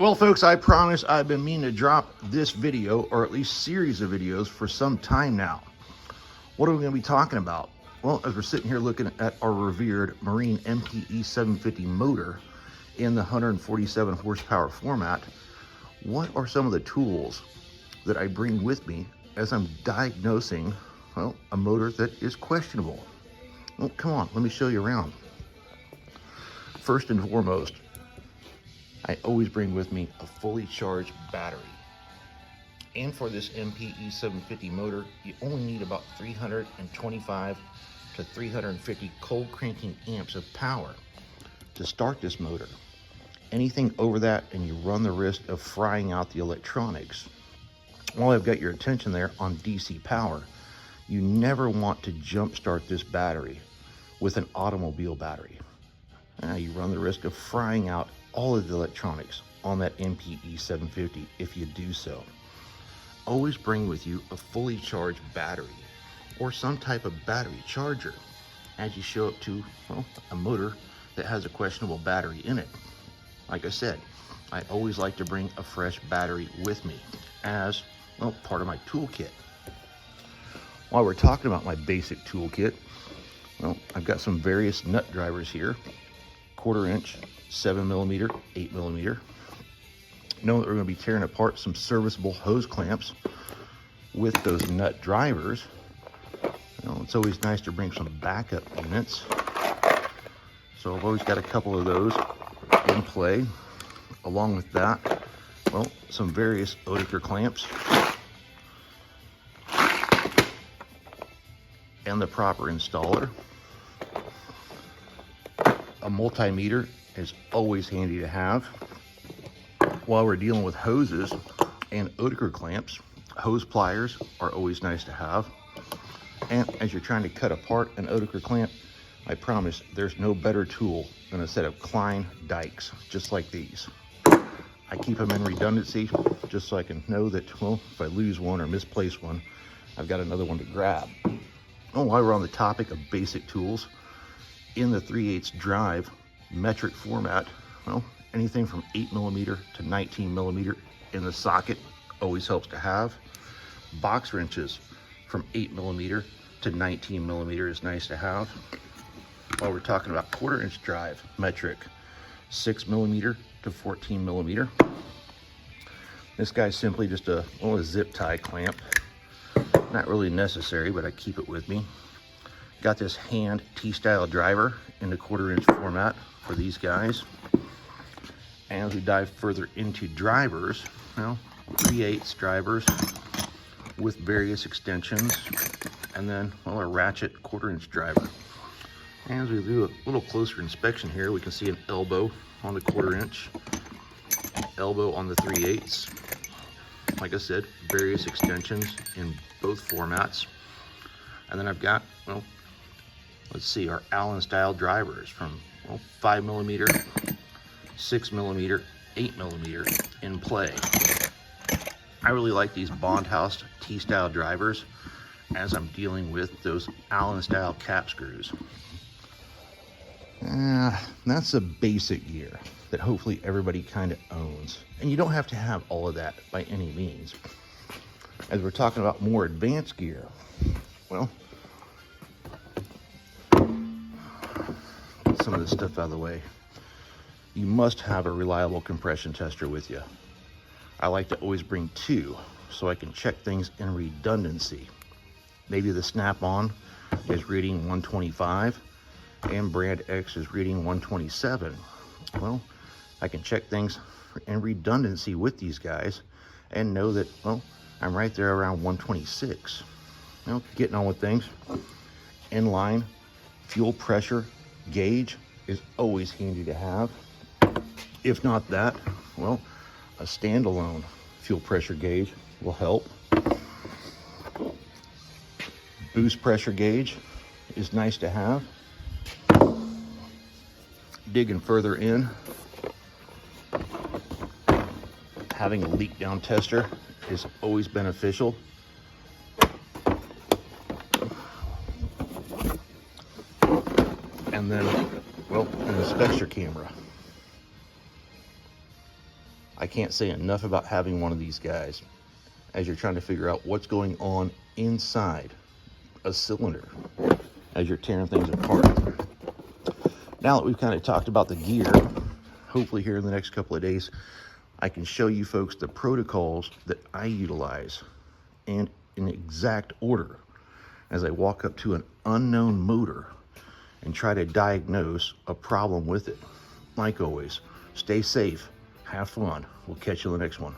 Well, folks, I promise I've been meaning to drop this video, or at least series of videos, for some time now. What are we going to be talking about? Well, as we're sitting here looking at our revered Marine MPE-750 motor in the 147 horsepower format, what are some of the tools that I bring with me as I'm diagnosing, well, a motor that is questionable? Well, come on, let me show you around. First and foremost, I always bring with me a fully charged battery. And for this MPE-750 motor, you only need about 325 to 350 cold cranking amps of power to start this motor. Anything over that and you run the risk of frying out the electronics. While I've got your attention there on DC power, you never want to jump start this battery with an automobile battery. You run the risk of frying out all of the electronics on that MPE-750 if you do so. Always bring with you a fully charged battery or some type of battery charger as you show up to, well, a motor that has a questionable battery in it. Like I said, I always like to bring a fresh battery with me as, well, part of my toolkit. While we're talking about my basic toolkit, well, I've got some various nut drivers here, 1/4 inch, 7mm, 8mm. Know that we're going to be tearing apart some serviceable hose clamps with those nut drivers. It's always nice to bring some backup units. So I've always got a couple of those in play. Along with that, well, some various Zodiac clamps and the proper installer. A multimeter is always handy to have. While we're dealing with hoses and Zodiac clamps, hose pliers are always nice to have. And as you're trying to cut apart an Zodiac clamp, I promise there's no better tool than a set of Klein dikes, just like these. I keep them in redundancy, just so I can know that, well, if I lose one or misplace one, I've got another one to grab. Oh, while we're on the topic of basic tools, in the 3/8 drive metric format, well, anything from 8mm to 19mm in the socket always helps to have. Box wrenches from 8mm to 19mm is nice to have. While we're talking about 1/4 inch drive metric, 6mm to 14mm. This guy's simply just a zip tie clamp. Not really necessary, but I keep it with me. Got this hand T-style driver in the 1/4 inch format for these guys. And as we dive further into drivers, 3/8 drivers with various extensions, and then, well, a ratchet 1/4 inch driver. And as we do a little closer inspection here, we can see an elbow on the 1/4 inch, elbow on the 3/8. Like I said, various extensions in both formats. And then I've got, well, let's see, our Allen style drivers from, well, 5mm, 6mm, 8mm in play. I really like these Bondhouse T-style drivers as I'm dealing with those Allen style cap screws. That's a basic gear that hopefully everybody kind of owns. And you don't have to have all of that by any means. As we're talking about more advanced gear, well, get some of this stuff out of the way. You must have a reliable compression tester with you. I like to always bring 2 so I can check things in redundancy. Maybe the snap-on is reading 125 and brand X is reading 127. Well, I can check things in redundancy with these guys and know that, well, I'm right there around 126. Getting on with things. Inline fuel pressure gauge is always handy to have. If not that, well, a standalone fuel pressure gauge will help. Boost pressure gauge is nice to have. Digging further in, having a leak down tester is always beneficial. And then, well, an inspector camera. I can't say enough about having one of these guys as you're trying to figure out what's going on inside a cylinder as you're tearing things apart. Now that we've kind of talked about the gear, hopefully here in the next couple of days, I can show you folks the protocols that I utilize and in exact order as I walk up to an unknown motor and try to diagnose a problem with it. Like always, stay safe, have fun. We'll catch you in the next one.